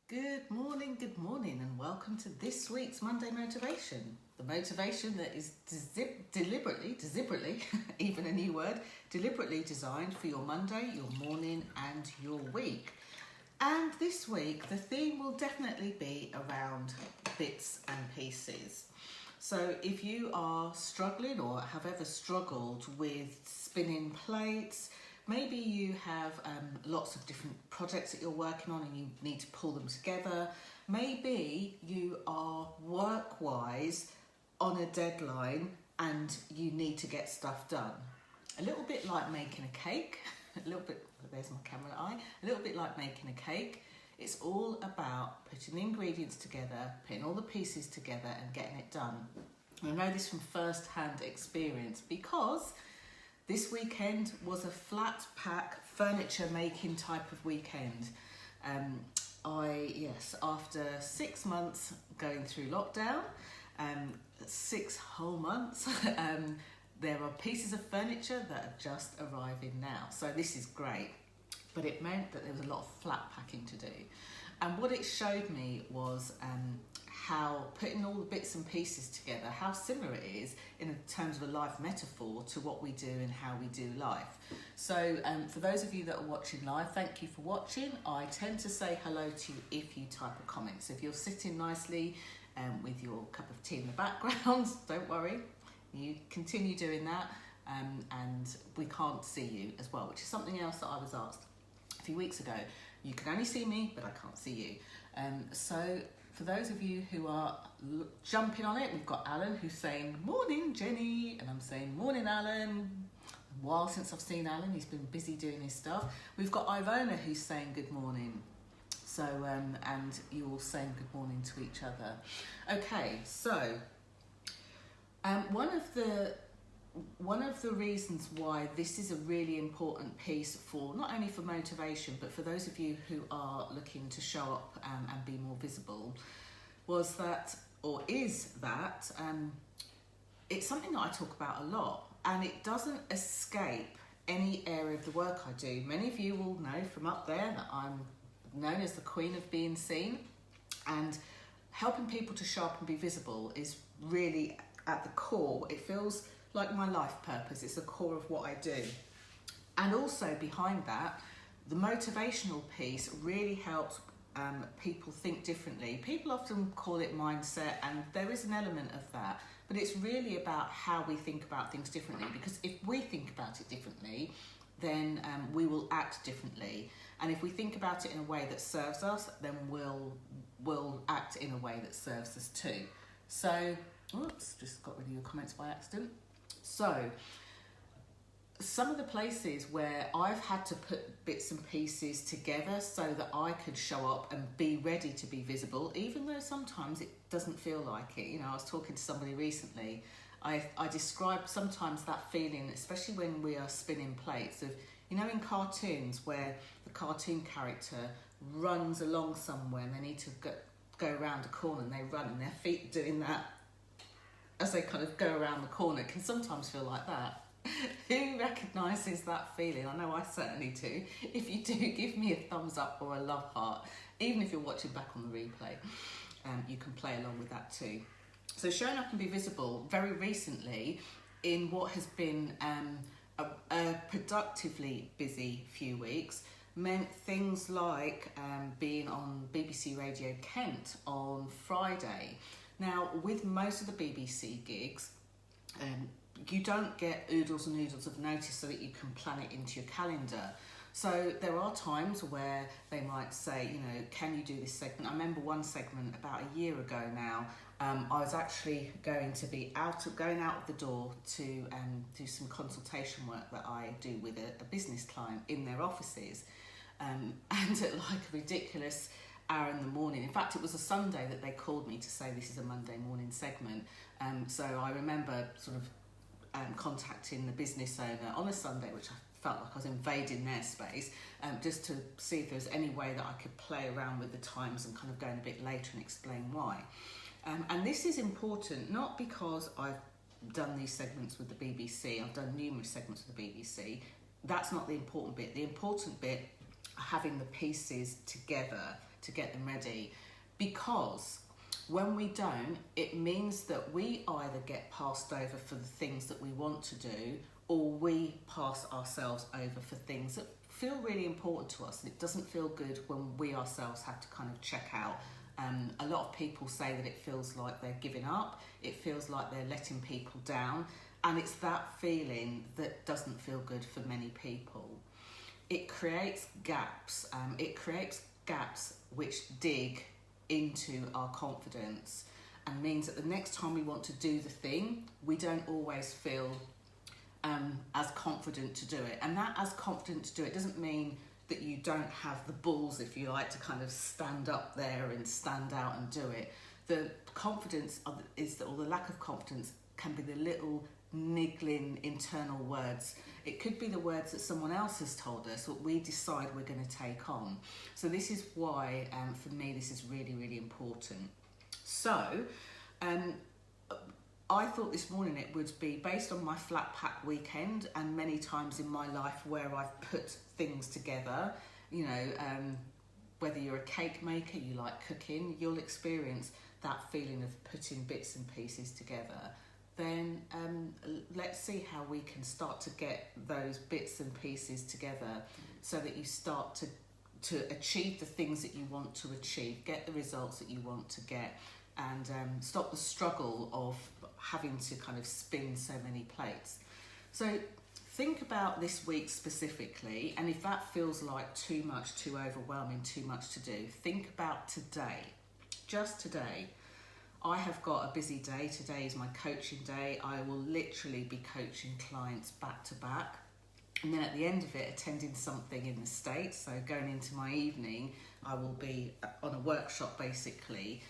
Good morning, and welcome to this week's Monday Motivation. The motivation that is deliberately, even a new word, deliberately designed for your Monday, your morning, and your week. And this week, the theme will definitely be around bits and pieces. So if you are struggling or have ever struggled with spinning plates, maybe you have lots of different projects that you're working on and you need to pull them together. Maybe you are work-wise on a deadline and you need to get stuff done. A little bit like making a cake, there's my camera eye, a little bit like making a cake. It's all about putting the ingredients together, putting all the pieces together and getting it done. And I know this from first-hand experience because this weekend was a flat pack furniture making type of weekend. After 6 months going through lockdown, 6 whole months, there are pieces of furniture that are just arriving now. So this is great, but it meant that there was a lot of flat packing to do. And what it showed me was how putting all the bits and pieces together, how similar it is in terms of a life metaphor to what we do and how we do life. So for those of you that are watching live, thank you for watching. I tend to say hello to you if you type a comment. So if you're sitting nicely with your cup of tea in the background, don't worry, you continue doing that, and we can't see you as well, which is something else that I was asked a few weeks ago. You can only see me, but I can't see you. So for those of you who are jumping on it, we've got Alan who's saying, "Morning, Jenny," and I'm saying, "Morning, Alan." A while since I've seen Alan, he's been busy doing his stuff. We've got Ivona who's saying good morning. So, and you're all saying good morning to each other. Okay, so one of the reasons why this is a really important piece for not only for motivation but for those of you who are looking to show up and be more visible is that it's something that I talk about a lot, and it doesn't escape any area of the work I do. Many of you will know from up there that I'm known as the Queen of Being Seen, and helping people to show up and be visible is really at the core. It feels like my life purpose. It's the core of what I do. And also behind that, the motivational piece really helps people think differently. People often call it mindset, and there is an element of that, but it's really about how we think about things differently, because if we think about it differently, then we will act differently. And if we think about it in a way that serves us, then we'll act in a way that serves us too. So, oops, just got rid of your comments by accident. So, some of the places where I've had to put bits and pieces together so that I could show up and be ready to be visible, even though sometimes it doesn't feel like it. You know, I was talking to somebody recently. I described sometimes that feeling, especially when we are spinning plates, of, you know, in cartoons where the cartoon character runs along somewhere and they need to go around a corner, and they run and their feet doing that as they kind of go around the corner. It can sometimes feel like that. Who recognises that feeling? I know I certainly do. If you do, give me a thumbs up or a love heart. Even if you're watching back on the replay, you can play along with that too. So showing up and be visible very recently in what has been a productively busy few weeks meant things like being on BBC Radio Kent on Friday. Now, with most of the BBC gigs, you don't get oodles and noodles of notice so that you can plan it into your calendar. So there are times where they might say, you know, can you do this segment? I remember one segment about a year ago now. I was actually going to be going out of the door to do some consultation work that I do with a business client in their offices, and at like a ridiculous hour in the morning. In fact, it was a Sunday that they called me to say this is a Monday morning segment. So I remember sort of contacting the business owner on a Sunday, which I felt like I was invading their space, just to see if there was any way that I could play around with the times and kind of going a bit later and explain why. And this is important, not because I've done these segments with the BBC, I've done numerous segments with the BBC. That's not the important bit. The important bit having the pieces together to get them ready, because when we don't, it means that we either get passed over for the things that we want to do, or we pass ourselves over for things that feel really important to us, and it doesn't feel good when we ourselves have to kind of check out. A lot of people say that it feels like they're giving up, it feels like they're letting people down, and it's that feeling that doesn't feel good for many people. It creates gaps, which dig into our confidence, and means that the next time we want to do the thing, we don't always feel as confident to do it. And that as confident to do it doesn't mean that you don't have the balls, if you like, to kind of stand up there and stand out and do it. The confidence is that, or the lack of confidence, can be the little niggling internal words. It could be the words that someone else has told us, what we decide we're going to take on. So this is why, for me, this is really, really important. So, I thought this morning it would be based on my flat pack weekend, and many times in my life where I've put things together. You know, whether you're a cake maker, you like cooking, you'll experience that feeling of putting bits and pieces together. Then let's see how we can start to get those bits and pieces together so that you start to achieve the things that you want to achieve, get the results that you want to get, and stop the struggle of having to kind of spin so many plates. So think about this week specifically, and if that feels like too much, too overwhelming, too much to do, think about today, just today. I have got a busy day. Today is my coaching day. I will literally be coaching clients back to back. And then at the end of it, attending something in the States. So going into my evening, I will be on a workshop basically.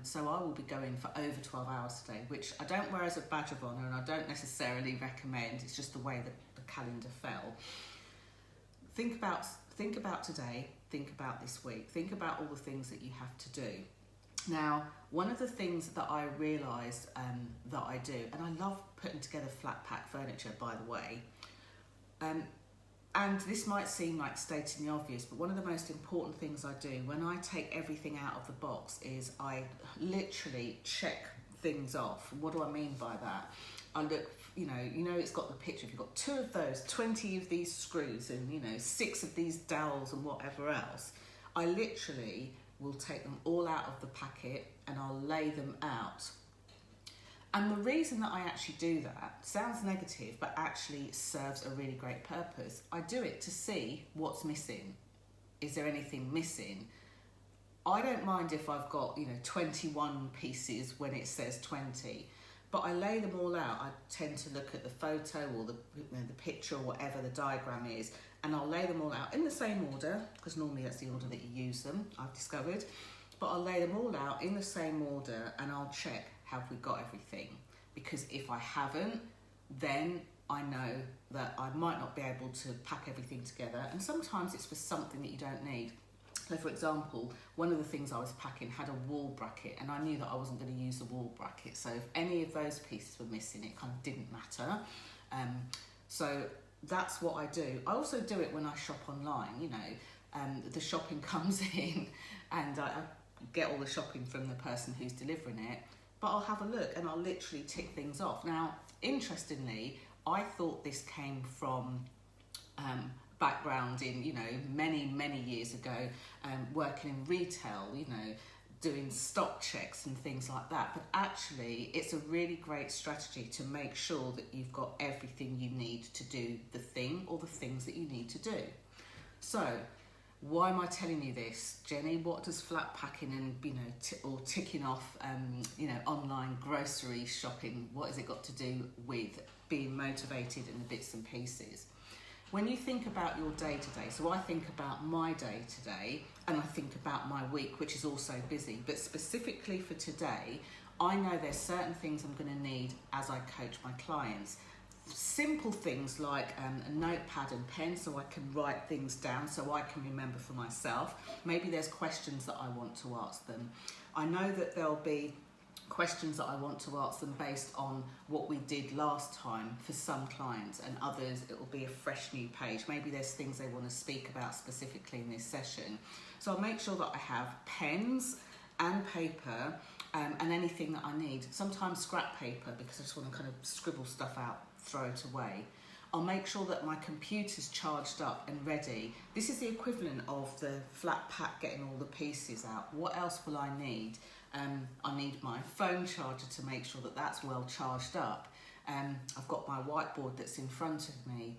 So I will be going for over 12 hours today, which I don't wear as a badge of honour, and I don't necessarily recommend. It's just the way that the calendar fell. Think about today, think about this week, think about all the things that you have to do. Now, one of the things that I realised that I do, and I love putting together flat pack furniture, by the way, and this might seem like stating the obvious, but one of the most important things I do when I take everything out of the box is I literally check things off. What do I mean by that? I look, you know, it's got the picture. If you've got 2 of those, 20 of these screws, and 6 of these dowels and whatever else, I literally will take them all out of the packet and I'll lay them out. And the reason that I actually do that sounds negative, but actually serves a really great purpose. I do it to see what's missing. Is there anything missing? I don't mind if I've got 21 pieces when it says 20, but I lay them all out. I tend to look at the photo or the picture or whatever the diagram is, and I'll lay them all out in the same order, because normally that's the order that you use them, I've discovered. But I'll lay them all out in the same order and I'll check, have we got everything? Because if I haven't, then I know that I might not be able to pack everything together. And sometimes it's for something that you don't need. So for example, one of the things I was packing had a wall bracket, and I knew that I wasn't going to use the wall bracket. So if any of those pieces were missing, it kind of didn't matter. So that's what I do. I also do it when I shop online. The shopping comes in and I get all the shopping from the person who's delivering it, but I'll have a look and I'll literally tick things off. Now, interestingly, I thought this came from background in, many years ago, working in retail, doing stock checks and things like that. But actually, it's a really great strategy to make sure that you've got everything you need to do the thing or the things that you need to do. So, why am I telling you this, Jenny? What does flat packing and or ticking off online grocery shopping, what has it got to do with being motivated in the bits and pieces? When you think about your day to day, so I think about my day today and I think about my week, which is also busy, but specifically for today, I know there's certain things I'm going to need as I coach my clients. Simple things like a notepad and pen so I can write things down so I can remember for myself. Maybe there's questions that I want to ask them. I know that there'll be questions that I want to ask them based on what we did last time for some clients, and others it will be a fresh new page. Maybe there's things they want to speak about specifically in this session. So I'll make sure that I have pens and paper and anything that I need. Sometimes scrap paper because I just want to kind of scribble stuff out, throw it away. I'll make sure that my computer's charged up and ready. This is the equivalent of the flat pack getting all the pieces out. What else will I need? I need my phone charger to make sure that that's well charged up. I've got my whiteboard that's in front of me.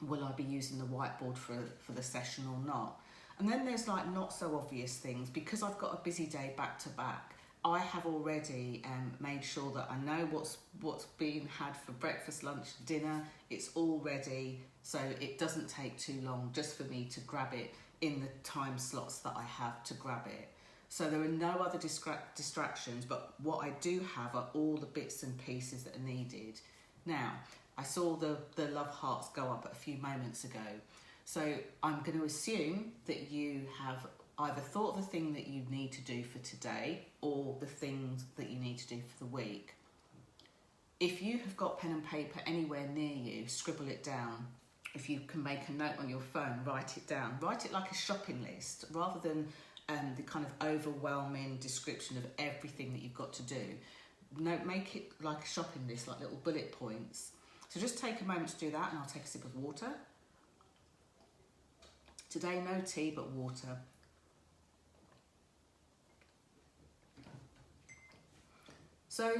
Will I be using the whiteboard for the session or not? And then there's like not so obvious things. Because I've got a busy day back to back, I have already made sure that I know what's being had for breakfast, lunch, dinner. It's all ready, so it doesn't take too long just for me to grab it in the time slots that I have to grab it. So there are no other distractions, but what I do have are all the bits and pieces that are needed. Now, I saw the love hearts go up a few moments ago. So I'm going to assume that you have either thought of the thing that you need to do for today or the things that you need to do for the week. If you have got pen and paper anywhere near you, scribble it down. If you can make a note on your phone, write it down. Write it like a shopping list rather than the kind of overwhelming description of everything that you've got to do. No, make it like a shopping list, like little bullet points. So just take a moment to do that, and I'll take a sip of water. Today, no tea, but water. So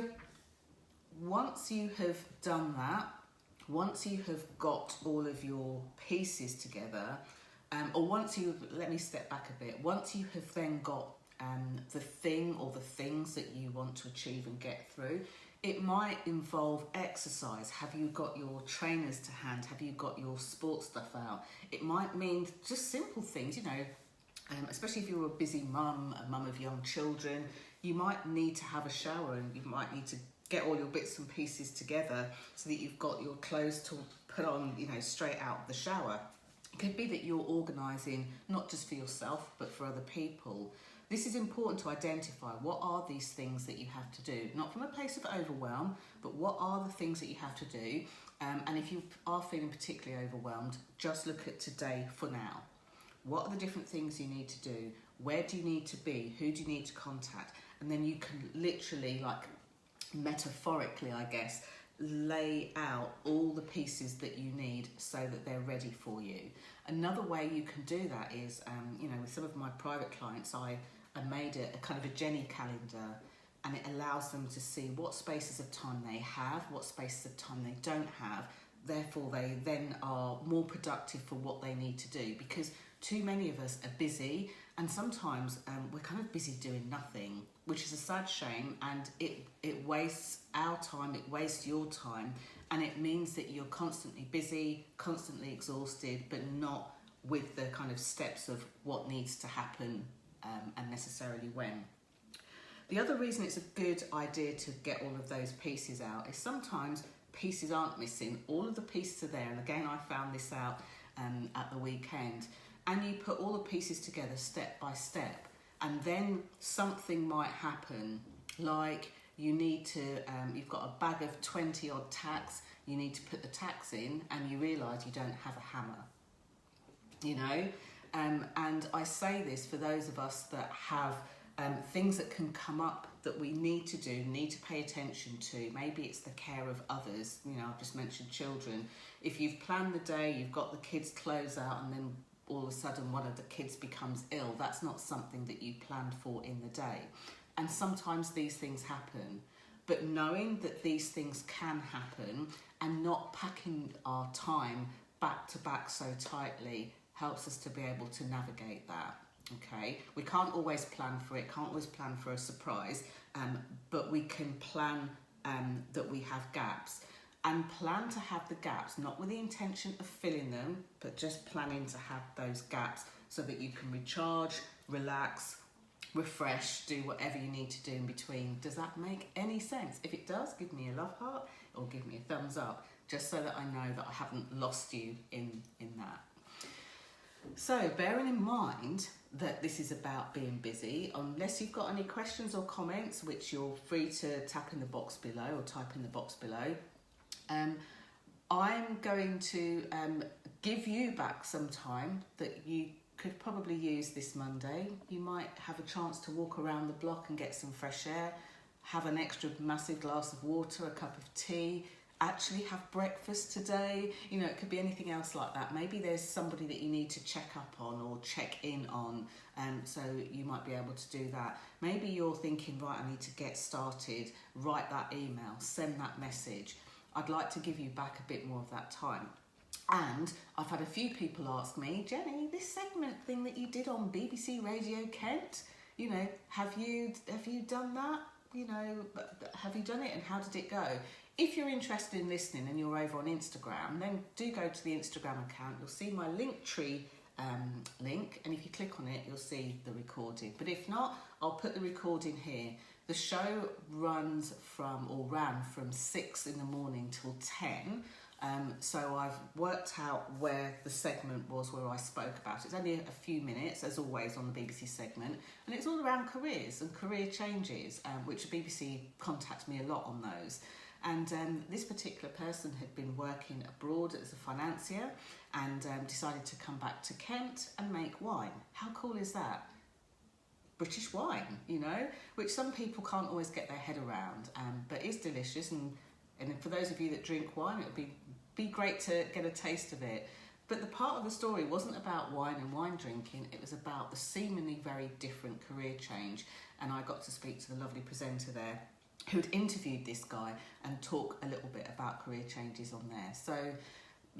once you have done that, once you have got all of your pieces together, let me step back a bit. Once you have then got the thing or the things that you want to achieve and get through, it might involve exercise. Have you got your trainers to hand? Have you got your sports stuff out? It might mean just simple things, you know, especially if you're a busy mum, a mum of young children, you might need to have a shower and you might need to get all your bits and pieces together so that you've got your clothes to put on, you know, straight out of the shower. It could be that you're organising not just for yourself but for other people. This is important to identify. What are these things that you have to do? Not from a place of overwhelm, but what are the things that you have to do? And if you are feeling particularly overwhelmed, just look at today for now. What are the different things you need to do? Where do you need to be? Who do you need to contact? And then you can literally, like metaphorically, I guess, lay out all the pieces that you need so that they're ready for you. Another way you can do that is, you know, with some of my private clients, I made a kind of a Jenny calendar, and it allows them to see what spaces of time they have, what spaces of time they don't have. Therefore, they then are more productive for what they need to do, because too many of us are busy, and sometimes we're kind of busy doing nothing, which is a sad shame, and it wastes our time, it wastes your time, and it means that you're constantly busy, constantly exhausted, but not with the kind of steps of what needs to happen and necessarily when. The other reason it's a good idea to get all of those pieces out is sometimes pieces aren't missing. All of the pieces are there, and again I found this out at the weekend, and you put all the pieces together step by step, and then something might happen, like you need to, you've got a bag of 20 odd tacks, you need to put the tacks in, and you realise you don't have a hammer, you know? And I say this for those of us that have things that can come up that we need to do, need to pay attention to. Maybe it's the care of others, you know, I've just mentioned children. If you've planned the day, you've got the kids' clothes out, and then all of a sudden one of the kids becomes ill, that's not something that you planned for in the day. And sometimes these things happen, but knowing that these things can happen and not packing our time back to back so tightly helps us to be able to navigate that. Okay, we can't always plan for it, can't always plan for a surprise, but we can plan that we have gaps, and plan to have the gaps, not with the intention of filling them, but just planning to have those gaps so that you can recharge, relax, refresh, do whatever you need to do in between. Does that make any sense? If it does, give me a love heart or give me a thumbs up, just so that I know that I haven't lost you in that. So bearing in mind that this is about being busy, unless you've got any questions or comments, which you're free to tap in the box below or type in the box below, I'm going to give you back some time that you could probably use this Monday. You might have a chance to walk around the block and get some fresh air, have an extra massive glass of water, a cup of tea, actually have breakfast today. You know, it could be anything else like that. Maybe there's somebody that you need to check up on or check in on, so you might be able to do that. Maybe you're thinking, right, I need to get started, write that email, send that message. I'd like to give you back a bit more of that time. And I've had a few people ask me, Jenny, this segment thing that you did on BBC Radio Kent, you know, have you done that? You know, have you done it and how did it go? If you're interested in listening and you're over on Instagram, then do go to the Instagram account. You'll see my Linktree link, and if you click on it, you'll see the recording. But if not, I'll put the recording here. The show ran from 6 in the morning till 10. So I've worked out where the segment was where I spoke about it. It's only a few minutes, as always, on the BBC segment, and it's all around careers and career changes, which the BBC contacts me a lot on those. And this particular person had been working abroad as a financier and decided to come back to Kent and make wine. How cool is that? British wine, you know, which some people can't always get their head around, but is delicious. And for those of you that drink wine, it would be great to get a taste of it. But the part of the story wasn't about wine and wine drinking, it was about the seemingly very different career change. And I got to speak to the lovely presenter there who'd interviewed this guy and talk a little bit about career changes on there. So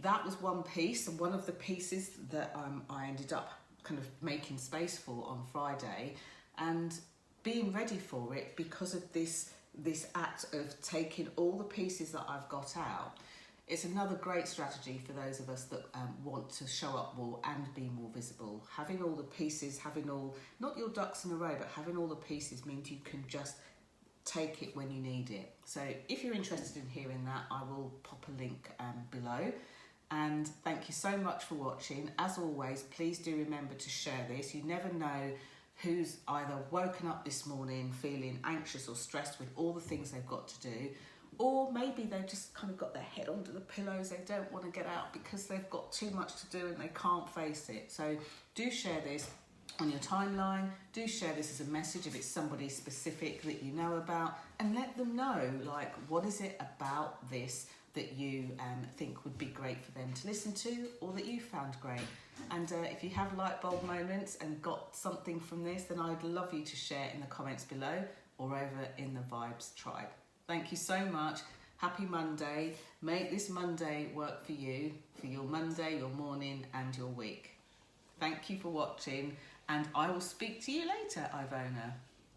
that was one piece, and one of the pieces that I ended up kind of making space for on Friday and being ready for it because of this act of taking all the pieces that I've got out. It's another great strategy for those of us that want to show up more and be more visible. Having all the pieces, having all, not your ducks in a row, but having all the pieces means you can just take it when you need it. So if you're interested in hearing that, I will pop a link below. And thank you so much for watching. As always, please do remember to share this. You never know who's either woken up this morning feeling anxious or stressed with all the things they've got to do, or maybe they've just kind of got their head under the pillows. They don't want to get out because they've got too much to do and they can't face it. So do share this on your timeline. Do share this as a message if it's somebody specific that you know about, and let them know, like, what is it about this that you think would be great for them to listen to, or that you found great. And if you have light bulb moments and got something from this, then I'd love you to share in the comments below or over in the Vibes tribe. Thank you so much. Happy Monday. Make this Monday work for you, for your Monday, your morning and your week. Thank you for watching, and I will speak to you later, Ivona.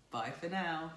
Bye for now.